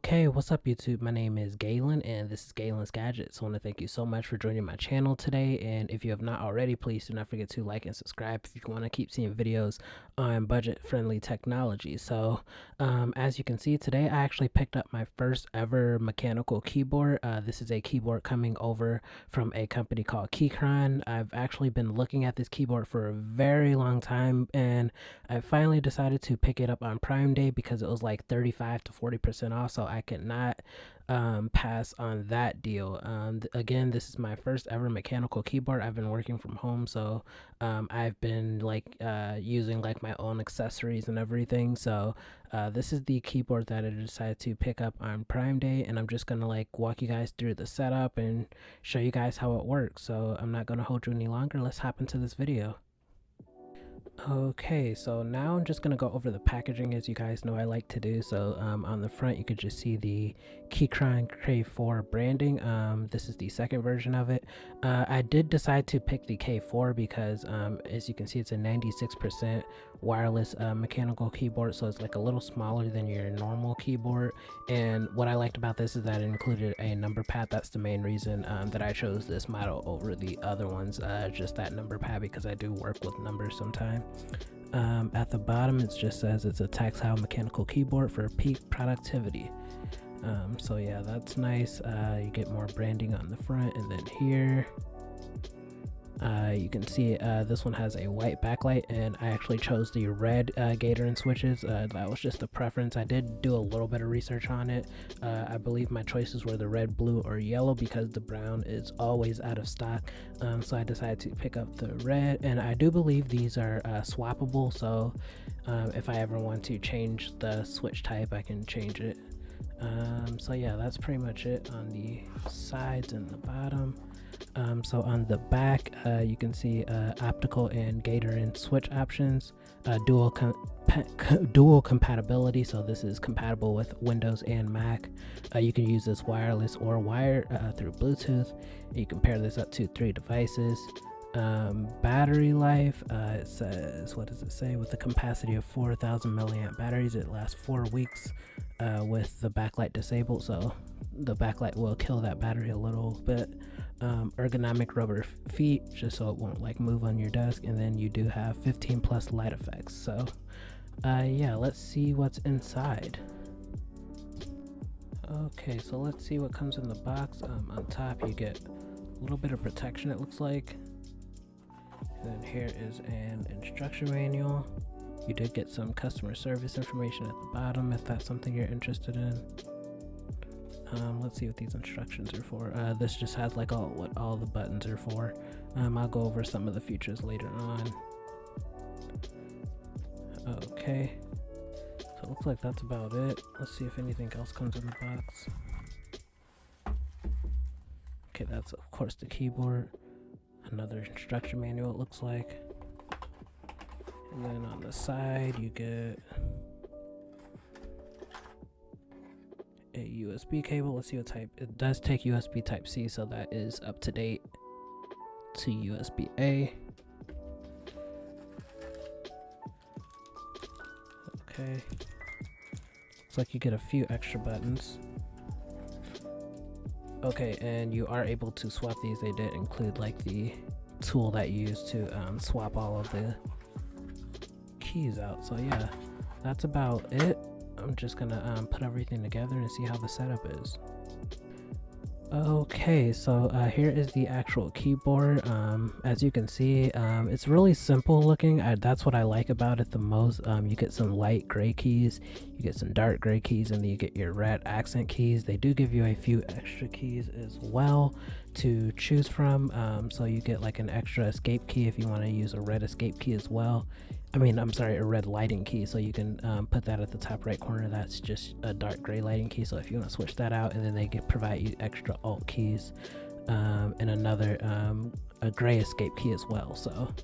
Okay, what's up YouTube? My name is Galen and this is Galen's Gadgets. I want to thank you so much for joining my channel today, and if you have not already, please do not forget to like and subscribe if you want to keep seeing videos on budget-friendly technology. As you can see today, I actually picked up my first ever mechanical keyboard. This is a keyboard coming over from a company called Keychron. I've actually been looking at this keyboard for a very long time, and I finally decided to pick it up on Prime Day because it was like 35 to 40% off, so I could not pass on that deal. Again, this is my first ever mechanical keyboard. I've been working from home, so I've been using like my own accessories and everything. This is the keyboard that I decided to pick up on Prime Day, and I'm just gonna like walk you guys through the setup and show you guys how it works. So I'm not gonna hold you any longer. Let's hop into this video. Okay, so now I'm just going to go over the packaging, as you guys know I like to do. On the front, you could just see the Keychron K4 branding. This is the second version of it. I did decide to pick the K4 because, as you can see, it's a 96% wireless mechanical keyboard, so it's like a little smaller than your normal keyboard. And what I liked about this is that it included a number pad. That's the main reason that I chose this model over the other ones, just that number pad, because I do work with numbers sometimes. At the bottom, it just says it's a tactile mechanical keyboard for peak productivity. So yeah, that's nice. You get more branding on the front, and then here you can see this one has a white backlight, and I actually chose the red gator and switches. That was just a preference. I did do a little bit of research on it. I believe my choices were the red, blue, or yellow because the brown is always out of stock. So I decided to pick up the red, and I do believe these are swappable, so if I ever want to change the switch type, I can change it. So yeah, that's pretty much it on the sides and the bottom. So on the back, you can see optical and gator and switch options, dual compatibility, so this is compatible with Windows and Mac. You can use this wireless or wired through Bluetooth. You can pair this up to 3 devices. Battery life, it says, what does it say? With a capacity of 4,000 milliamp batteries, it lasts 4 weeks with the backlight disabled, so the backlight will kill that battery a little bit. Ergonomic rubber feet, just so it won't like move on your desk, and then you do have 15 plus light effects. So yeah, let's see what's inside. Okay, so let's see what comes in the box. On top you get a little bit of protection, it looks like. And then here is an instruction manual. You did get some customer service information at the bottom if that's something you're interested in. Let's see what these instructions are for. This just has like what all the buttons are for. I'll go over some of the features later on. Okay, so it looks like that's about it. Let's see if anything else comes in the box. Okay, that's of course the keyboard. Another instruction manual, it looks like. And then on the side you get a USB cable. Let's see what type. It does take USB type C, so that is up to date to USB A. Okay, looks like you get a few extra buttons. Okay, and you are able to swap these. They did include like the tool that you use to swap all of the keys out. So yeah, that's about it. I'm just gonna put everything together and see how the setup is. Okay, so here is the actual keyboard. As you can see, it's really simple looking. That's what I like about it the most. You get some light gray keys, you get some dark gray keys, and then you get your red accent keys. They do give you a few extra keys as well to choose from. So you get like an extra escape key if you want to use a red escape key as well. I'm sorry, a red lighting key, so you can put that at the top right corner. That's just a dark gray lighting key, so if you want to switch that out, and then they provide you extra alt keys and another a gray escape key as well. So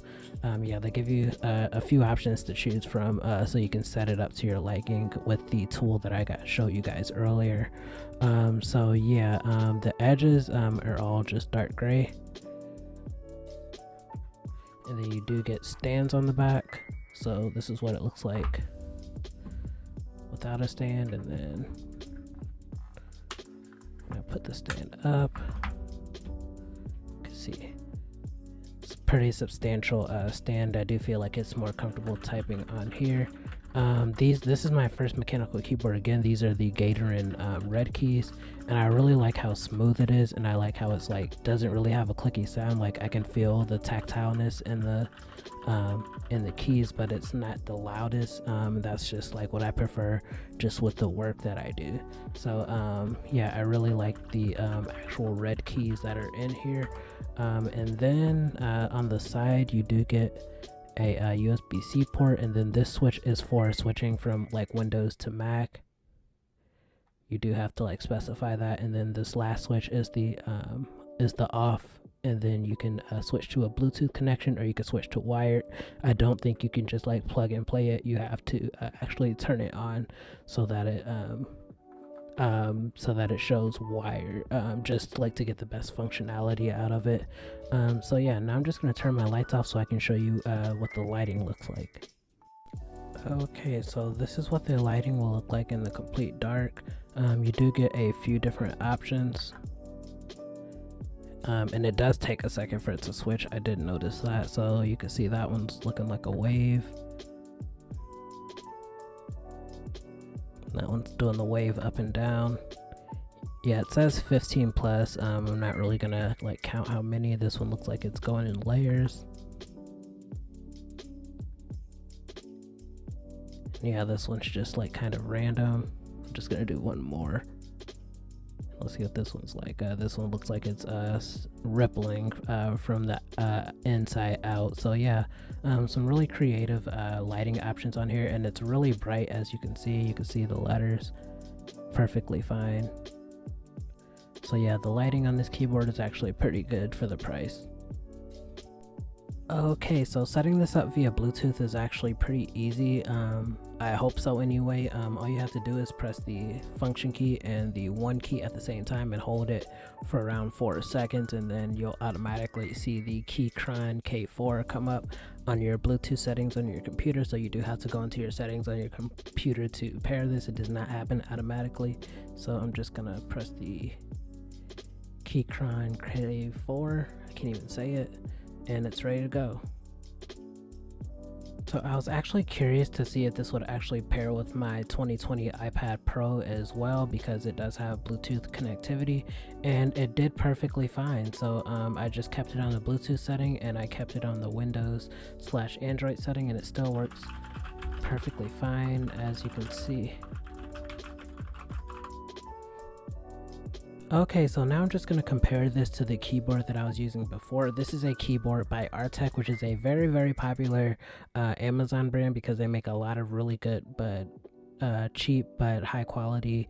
yeah, they give you a few options to choose from, so you can set it up to your liking with the tool that I showed you guys earlier. So yeah, the edges are all just dark gray, and then you do get stands on the back. So this is what it looks like without a stand, and then put the stand up. You can see it's pretty substantial stand. I do feel like it's more comfortable typing on here. This is my first mechanical keyboard. Again, these are the Keychron red keys, and I really like how smooth it is, and I like how it's like doesn't really have a clicky sound. Like I can feel the tactileness in the keys, but it's not the loudest. That's just like what I prefer, just with the work that I do. So yeah, I really like the actual red keys that are in here. And then on the side you do get a USB-C port, and then this switch is for switching from like Windows to Mac. You do have to like specify that, and then this last switch is the off, and then you can switch to a Bluetooth connection, or you can switch to wired. I don't think you can just like plug and play it. You have to actually turn it on so that it shows wired, just like to get the best functionality out of it. So yeah, now I'm just going to turn my lights off so I can show you what the lighting looks like. Okay, so this is what the lighting will look like in the complete dark. You do get a few different options, and it does take a second for it to switch. I did notice that. So you can see that one's looking like a wave. That one's doing the wave up and down. Yeah, it says 15 plus. I'm not really gonna like count how many. This one looks like it's going in layers. Yeah, this one's just like kind of random. I'm just gonna do one more. Let's see what this one's like. This one looks like it's rippling from the inside out. So yeah, some really creative lighting options on here, and it's really bright. As you can see the letters perfectly fine. So yeah, the lighting on this keyboard is actually pretty good for the price. Okay, so setting this up via Bluetooth is actually pretty easy. I hope so anyway. All you have to do is press the function key and the 1 key at the same time and hold it for around 4 seconds, and then you'll automatically see the Keychron K4 come up on your Bluetooth settings on your computer. So you do have to go into your settings on your computer to pair this. It does not happen automatically. So I'm just gonna press the Keychron K4. I can't even say it. And it's ready to go. So I was actually curious to see if this would actually pair with my 2020 iPad Pro as well, because it does have Bluetooth connectivity, and it did perfectly fine. So I just kept it on the Bluetooth setting, and I kept it on the Windows/Android setting, and it still works perfectly fine, as you can see. Okay, so now I'm just going to compare this to the keyboard that I was using before. This is a keyboard by Artec, which is a very, very popular Amazon brand, because they make a lot of really good but cheap but high quality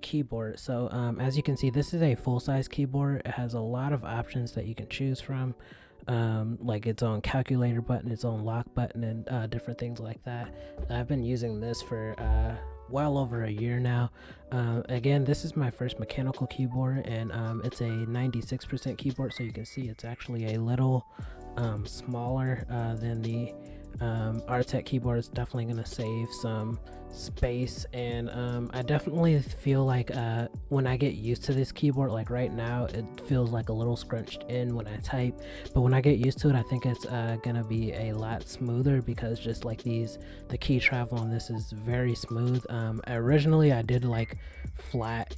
keyboard. So as you can see, this is a full-size keyboard. It has a lot of options that you can choose from, like its own calculator button, its own lock button, and different things like that. I've been using this for well over a year now. Again, this is my first mechanical keyboard, and it's a 96% keyboard, so you can see it's actually a little smaller than the Artec keyboard. Is definitely going to save some space, and I definitely feel like when I get used to this keyboard, like right now it feels like a little scrunched in when I type, but when I get used to it, I think it's gonna be a lot smoother, because just like the key travel on this is very smooth. Originally I did like flat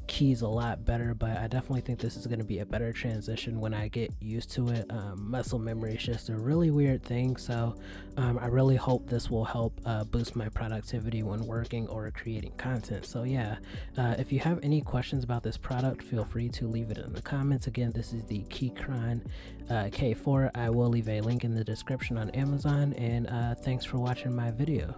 keys a lot better, but I definitely think this is going to be a better transition when I get used to it. Muscle memory is just a really weird thing, so I really hope this will help boost my productivity when working or creating content. So yeah, if you have any questions about this product, feel free to leave it in the comments. Again, this is the Keychron K4. I will leave a link in the description on Amazon, and thanks for watching my video.